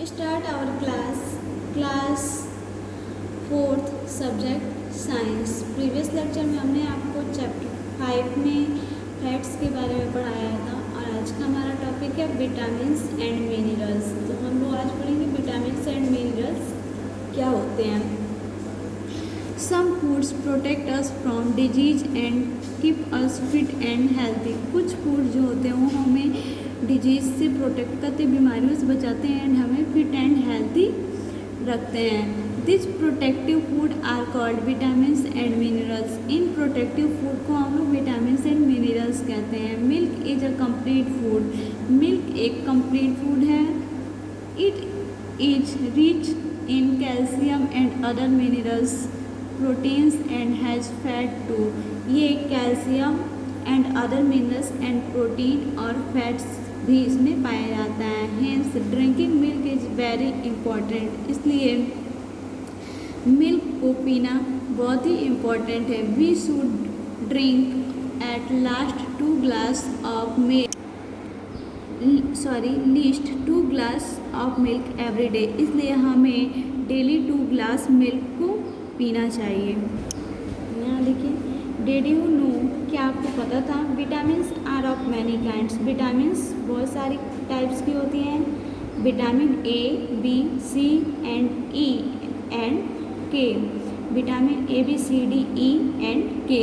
start our class 4th subject science. Previous lecture में हमने आपको चैप्टर 5 में फैट्स के बारे में पढ़ाया था और आज का हमारा टॉपिक है विटामिन्स एंड मिनरल्स। तो हम लोग आज पढ़ेंगे विटामिन्स एंड मिनरल्स क्या होते हैं। Some foods protect us from disease and keep us fit and healthy. कुछ फूड जो होते हैं वो हमें डिजीज से प्रोटेक्ट करते, बीमारियों से बचाते हैं एंड हमें फिट एंड हेल्थी रखते हैं। This protective food are called vitamins and minerals. इन प्रोटेक्टिव फूड को हम लोग विटामिन्स एंड मिनरल्स कहते हैं। Milk is a complete food. Milk एक कंप्लीट फूड है। It is rich in calcium and other minerals, proteins and has fat too. ये calcium and other minerals and protein और fats भी इसमें पाया जाता है। Hence drinking milk is very important. इसलिए मिल्क को पीना बहुत ही इम्पॉर्टेंट है। We should drink at last 2 glass of milk least 2 glass of milk every day. इसलिए हमें डेली 2 ग्लास मिल्क को पीना चाहिए। यहाँ देखिए, डिड यू नो, क्या आपको पता था? Vitamins are of many kinds. Vitamins बहुत सारी टाइप्स की होती हैं। Vitamin A, B, C and E and K. Vitamin A, B, C, D, E and K.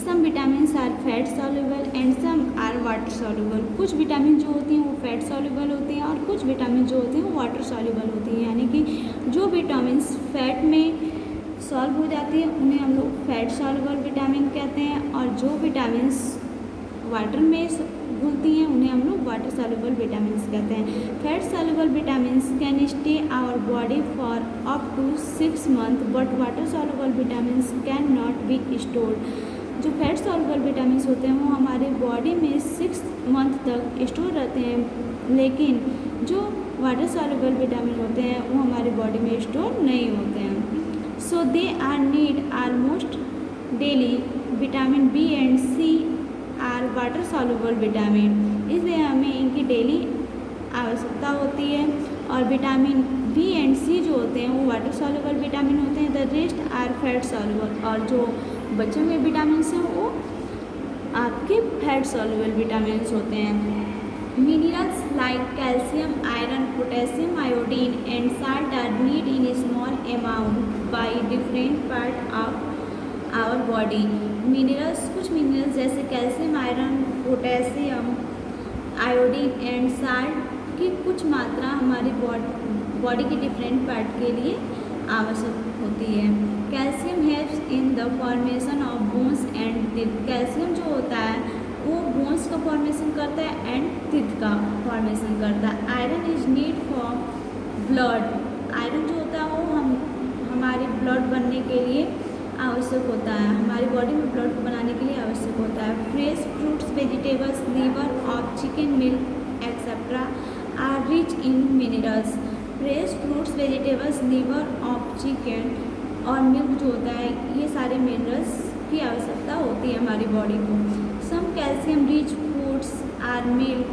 Some vitamins are fat soluble and some are water soluble. कुछ vitamin जो होती हैं वो फैट सॉल्युबल होती हैं और कुछ विटामिन जो होती हैं वो वाटर सॉल्युबल होती हैं। यानी कि जो विटामिन्स फैट में सॉल्व हो जाती है उन्हें हम लोग फैट सॉल्युबल विटामिन कहते हैं, और जो विटामिन्स वाटर में घुलती हैं उन्हें हम लोग वाटर सॉल्युबल विटामिन्स कहते हैं। Fat soluble vitamins can stay our body for up to 6 month but water soluble vitamins can not be stored. जो फैट सॉल्युबल विटामिन्स होते हैं वो हमारे बॉडी में 6 मंथ तक स्टोर रहते हैं, लेकिन जो वाटर सॉल्युबल विटामिन होते हैं वो हमारी बॉडी में स्टोर नहीं होते हैं। So they are need almost daily. Vitamin B and C are water soluble vitamin. इसलिए हमें इनकी डेली आवश्यकता होती है। और विटामिन बी एंड सी जो होते हैं वो वाटर सॉल्युबल विटामिन होते हैं। The rest are fat soluble. और जो बचे हुए विटामिन हैं वो आपके फैट सॉल्युबल विटामिन होते हैं। Minerals like calcium, iron, potassium, iodine and salt are needed in a small amount by different part of our body. Minerals, कुछ minerals जैसे calcium, iron, potassium, iodine and salt की कुछ मात्रा हमारी body के different part के लिए आवश्यक होती है। Calcium helps in the formation of bones and teeth. Calcium जो होता है वो बोन्स का फॉर्मेशन करता है एंड टीथ का फॉर्मेशन करता है। Iron is need for blood. Iron जो होता है वो हमारे ब्लड बनने के लिए आवश्यक होता है, हमारी बॉडी में ब्लड को बनाने के लिए आवश्यक होता है। Fresh fruits, vegetables, liver of chicken, milk etcetera are rich in minerals. Fresh fruits, vegetables, liver of chicken और मिल्क जो होता है ये सारे मिनरल्स की आवश्यकता होती है हमारी बॉडी को। Some calcium rich foods are milk.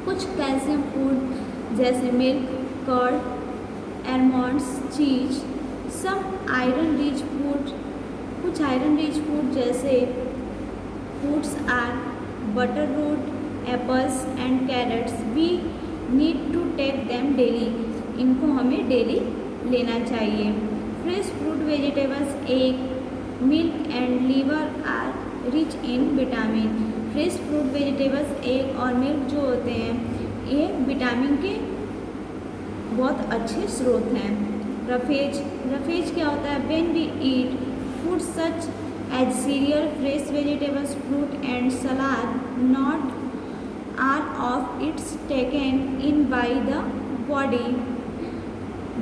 कुछ कैल्शियम फूड जैसे milk, curd, almonds, cheese. Some iron rich food. कुछ आयरन रिच फूड जैसे foods are beetroot, apples and carrots. We need to take them daily. इनको हमें daily लेना चाहिए। Fresh fruit, vegetables, egg, milk and liver are rich in vitamin. Fresh fruit, vegetables, egg और milk जो होते हैं ये विटामिन के बहुत अच्छे स्रोत हैं। रफेज क्या होता है? When we eat food such as cereal, fresh vegetables, fruit and salad not are of its taken in by the body.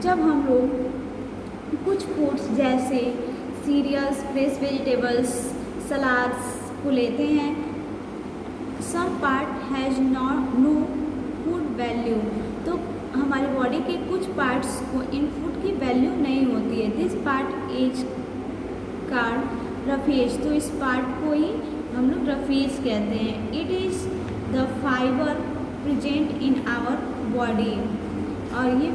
जब हम लोग कुछ फूड्स जैसे सीरियल्स, फ्रेश वेजिटेबल्स, सलाद्स को लेते हैं, some part has no food value, तो हमारी बॉडी के कुछ पार्ट्स को इन फूड की वैल्यू नहीं होती है। This part is called roughage. तो इस पार्ट को ही हम लोग रफेज कहते हैं। It is the fibre present in our body. और ये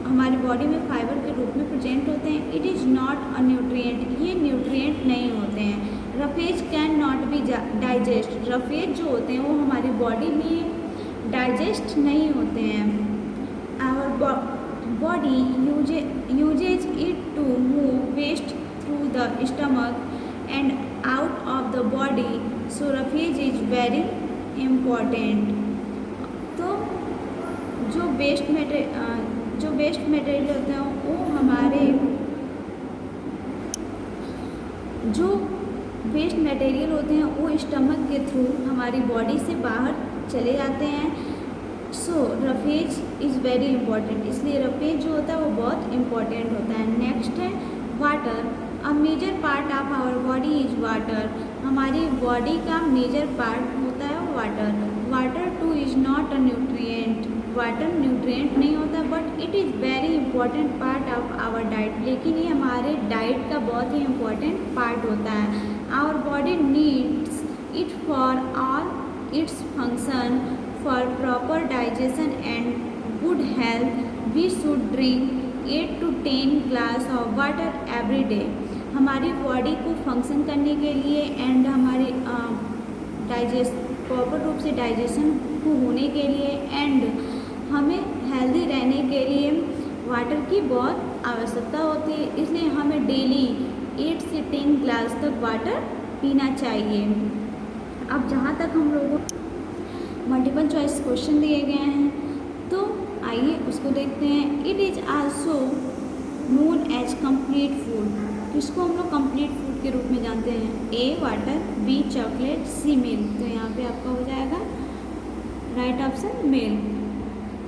हमारी बॉडी में फाइबर के रूप में प्रेजेंट होते हैं। It is not a nutrient, ये न्यूट्रिएंट नहीं होते हैं। Roughage can not B digest, roughage जो होते हैं वो हमारी बॉडी में डाइजेस्ट नहीं होते हैं। Our body uses it to move waste through the stomach and out of the body, so roughage is very important. तो जो वेस्ट मटेरियल होते हैं वो हमारे जो वेस्ट मटेरियल होते हैं वो स्टमक के थ्रू हमारी बॉडी से बाहर चले जाते हैं। सो रफेज इज़ वेरी इम्पॉर्टेंट, इसलिए रफेज जो होता है वो बहुत इम्पॉर्टेंट होता है। नेक्स्ट है water. A major part of our body is water, हमारी बॉडी का मेजर पार्ट होता है water. Water too is not a nutrient, water nutrient नहीं होता, but it is very important part of our diet, लेकिन ये हमारे डाइट का बहुत ही इम्पॉर्टेंट पार्ट होता है। Our body needs it for all its function, for proper digestion and good health we should drink 8 to 10 glass of water every day. हमारी body को फंक्शन करने के लिए एंड हमारे प्रॉपर रूप से डाइजेशन को होने के लिए एंड हमें हेल्दी रहने के लिए वाटर की बहुत आवश्यकता होती है, इसलिए हमें डेली 8 से 10 ग्लास तक वाटर पीना चाहिए। अब जहाँ तक हम लोगों मल्टीपल चॉइस क्वेश्चन दिए गए हैं, तो आइए उसको देखते हैं। It is also known as complete food, किसको हम लोग कंप्लीट फूड के रूप में जानते हैं? A water, B chocolate, C milk. तो यहाँ पे आपका हो जाएगा right option milk.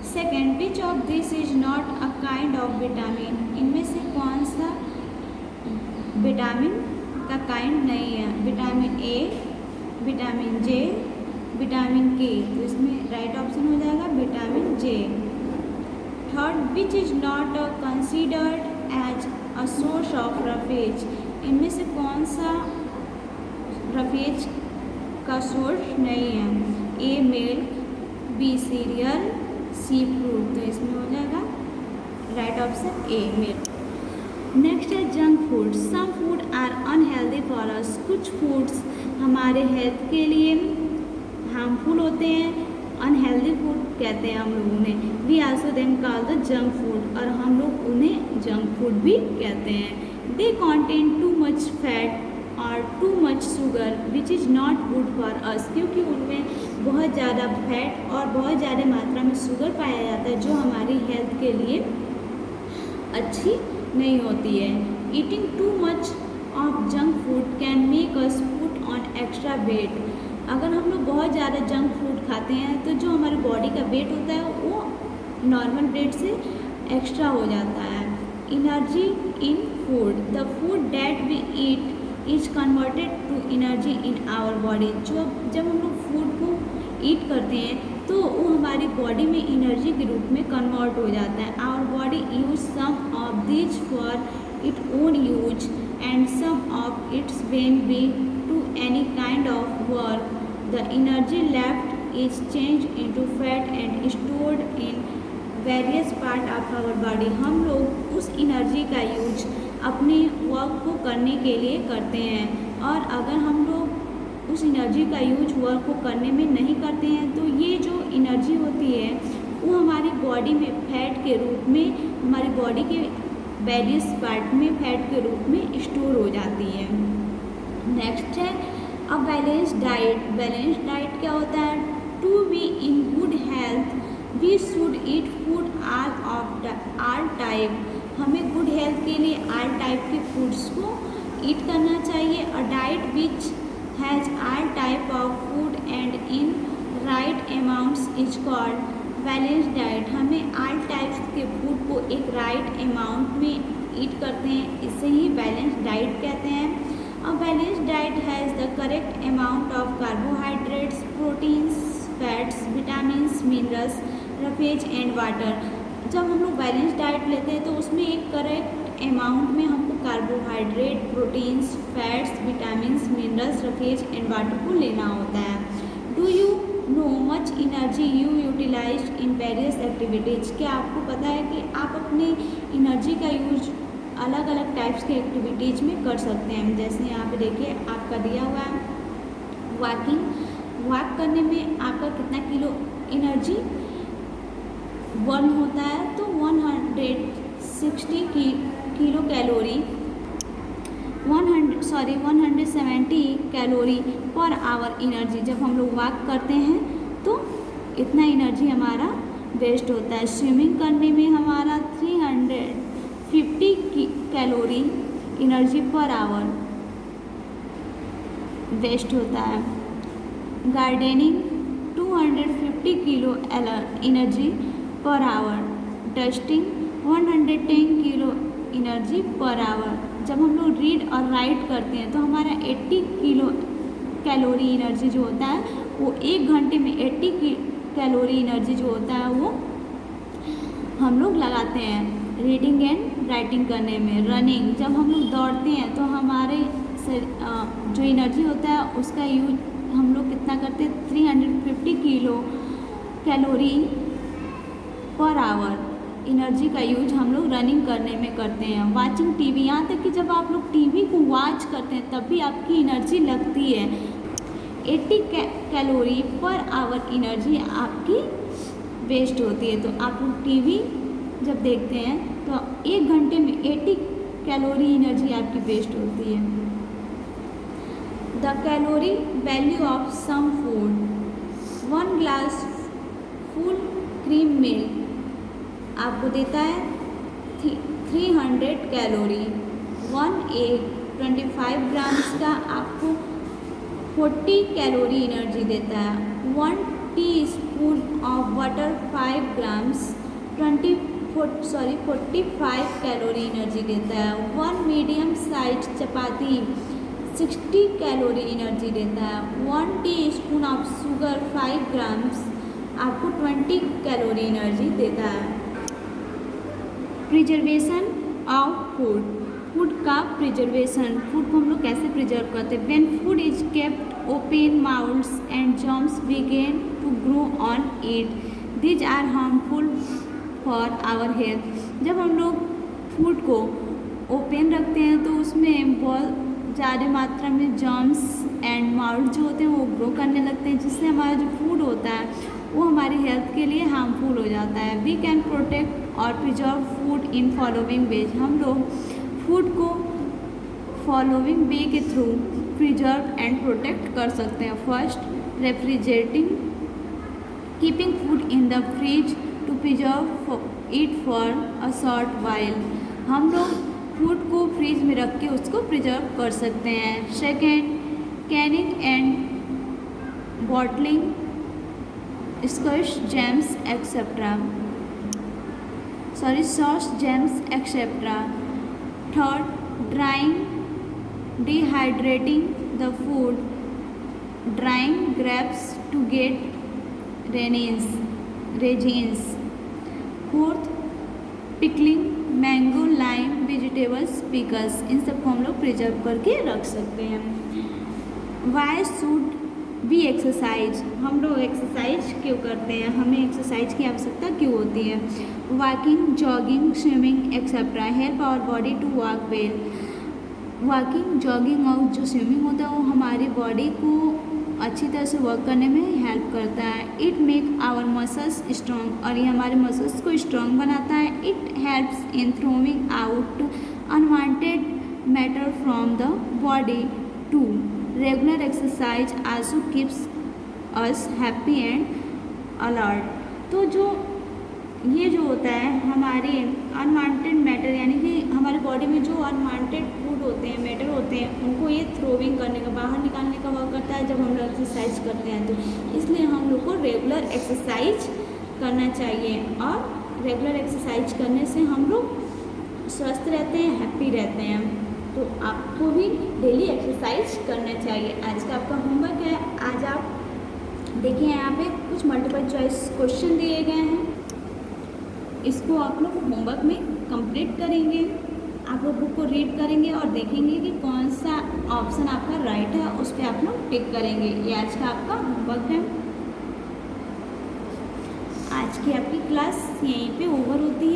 Second, which of this is not a kind of vitamin, इनमें से कौन सा विटामिन का काइंड नहीं है? Vitamin A, vitamin J, vitamin K. तो इसमें राइट ऑप्शन हो जाएगा vitamin J. Third, which is not considered as a source of roughage, इनमें से कौन सा रफेज का सोर्स नहीं है? A milk, B cereal, C fruit. तो इसमें हो जाएगा right option A milk. Next है junk food. Some food are unhealthy for us, कुछ फूड्स हमारे हेल्थ के लिए हार्मफुल होते हैं, अनहेल्दी फूड कहते हैं हम लोग उन्हें। We also them call the junk food, और हम लोग उन्हें जंक फूड भी कहते हैं। They contain too much fat और too much sugar which is not good for us, क्योंकि उनमें बहुत ज़्यादा फैट और बहुत ज़्यादा मात्रा में शुगर पाया जाता है, जो हमारी हेल्थ के लिए अच्छी नहीं होती है। Eating too much of junk food can make us put on extra weight, अगर हम लोग बहुत ज़्यादा जंक फूड खाते हैं तो जो हमारी बॉडी का वेट होता है वो नॉर्मल वेट से एक्स्ट्रा हो जाता है। Energy in food, the food that we eat is converted to energy in our body, जब हम लोग फूड को ईट करते हैं तो वो हमारी बॉडी में एनर्जी के रूप में कन्वर्ट हो जाता है। Our body use some of this for it own use and some of its when be to any kind of work, the energy left is change into fat and stored in various part of our body. हम लोग उस energy का use अपने work को करने के लिए करते हैं, और अगर हम लोग उस एनर्जी का यूज वर्क को करने में नहीं करते हैं तो ये जो एनर्जी होती है वो हमारी बॉडी में फैट के रूप में, हमारी बॉडी के वेरियस पार्ट में फैट के रूप में स्टोर हो जाती है। नेक्स्ट है a balance diet. Balance diet क्या होता है? To be in good health we should eat food all type, हमें गुड हेल्थ के लिए ऑल टाइप के फूड्स को ईट करना चाहिए। A diet which has all type of food and in right amounts is called balance diet. हमें all types के food को एक राइट अमाउंट में ईट करते हैं, इसे ही बैलेंस डाइट कहते हैं। A balanced diet has the correct amount of carbohydrates, proteins, fats, vitamins, minerals, roughage and water। जब हम लोग बैलेंस डाइट लेते हैं तो उसमें एक करेक्ट अमाउंट में हमको carbohydrate, proteins, fats, vitamins, minerals, roughage and water को लेना होता है। Do you know much energy you utilise in various activities. क्या आपको पता है कि आप अपनी एनर्जी का यूज अलग अलग टाइप्स के एक्टिविटीज़ में कर सकते हैं। जैसे यहाँ पे देखिए आपका दिया हुआ है वॉक करने में आपका कितना किलो एनर्जी बर्न होता है, तो 160 kilo calorie 170 calorie per hour energy. जब हम लोग वॉक करते हैं तो इतना एनर्जी हमारा वेस्ट होता है। स्विमिंग करने में हमारा 350 calorie energy per hour waste होता है। Gardening 250 kilo energy per hour. Dusting 110 kilo energy per hour. जब हम लोग रीड और राइट करते हैं तो हमारा 80 किलो कैलोरी एनर्जी जो होता है वो 1 घंटे में 80 कैलोरी एनर्जी जो होता है वो हम लोग लगाते हैं रीडिंग एंड राइटिंग करने में। रनिंग, जब हम लोग दौड़ते हैं तो हमारे जो एनर्जी होता है उसका यूज हम लोग कितना करते हैं, 350 kilo calorie per hour energy का यूज हम लोग रनिंग करने में करते हैं। वाचिंग टीवी, यहाँ तक कि जब आप लोग टीवी को वॉच करते हैं तब भी आपकी एनर्जी लगती है। 80 कैलोरी पर आवर एनर्जी आपकी वेस्ट होती है। तो आप लोग टीवी जब देखते हैं तो 1 घंटे में 80 कैलोरी एनर्जी आपकी वेस्ट होती है। The calorie value of some food. 1 glass full cream milk आपको देता है 300 कैलोरी। 1 एग 25 ग्राम्स का आपको 40 कैलोरी एनर्जी देता है। 1 teaspoon of butter 5 grams 45 calorie energy देता है। 1 मीडियम साइज चपाती 60 कैलोरी एनर्जी देता है। 1 टीस्पून ऑफ शुगर 5 ग्राम्स आपको 20 कैलोरी एनर्जी देता है। Preservation of food. फूड का प्रिजर्वेशन, फूड को हम लोग कैसे प्रिजर्व करते हैं। When food is kept open mouths and germs begin to grow on it, these are harmful for our health. जब हम लोग फूड को ओपन रखते हैं तो उसमें बहुत ज़्यादा मात्रा में जर्म्स एंड माउथ जो होते हैं वो ग्रो करने लगते हैं, जिससे हमारा जो फूड होता है वो हमारी हेल्थ के लिए हार्मफुल हो जाता है। वी कैन प्रोटेक्ट और preserve food in following veg. हम लोग फूड को फॉलोइंग वे के थ्रू प्रिजर्व एंड प्रोटेक्ट कर सकते हैं। First, refrigerating, keeping food in the fridge to preserve it for a short while. हम लोग फूड को फ्रिज में रख के उसको प्रिजर्व कर सकते हैं। Second, canning and bottling squash jams etcetera, sauce jams etcetera. Third, drying, dehydrating the food, drying grapes to get raisins. Fourth, pickling mango, lime, vegetables, pickles, इन सबको हम लोग प्रिजर्व करके रख सकते हैं। वाई शुड बी एक्सरसाइज, हम लोग एक्सरसाइज क्यों करते हैं, हमें एक्सरसाइज की आवश्यकता क्यों होती है। Walking, jogging, swimming etcetera help our body to walk well. Walking, jogging और जो स्विमिंग होता है वो हमारी बॉडी को अच्छी तरह से वर्क करने में हेल्प करता है। It make our muscles strong, और ये हमारे मसल्स को स्ट्रॉन्ग बनाता है। It helps in throwing out unwanted matter from the body too. Regular exercise also keeps us happy and alert. तो जो ये जो होता है हमारे अनवांटेड मैटर, यानी कि हमारे बॉडी में जो अनवांटेड फूड होते हैं, मैटर होते हैं, उनको ये थ्रोविंग करने का, बाहर निकालने का वर्क करता है जब हम लोग एक्सरसाइज करते हैं। तो इसलिए हम लोग को रेगुलर एक्सरसाइज करना चाहिए, और रेगुलर एक्सरसाइज करने से हम लोग स्वस्थ रहते हैं, हैप्पी रहते हैं। तो आपको भी डेली एक्सरसाइज करना चाहिए। आज का आपका होमवर्क है, आज आप देखिए यहाँ पे कुछ मल्टीपल चॉइस क्वेश्चन दिए गए हैं, इसको आप लोग होमवर्क में कंप्लीट करेंगे। आप लोग बुक को रीड करेंगे और देखेंगे कि कौन सा ऑप्शन आपका राइट है, उस पर आप लोग टिक करेंगे। ये आज का आपका होमवर्क है। देखिए आपकी क्लास यहीं पे ओवर होती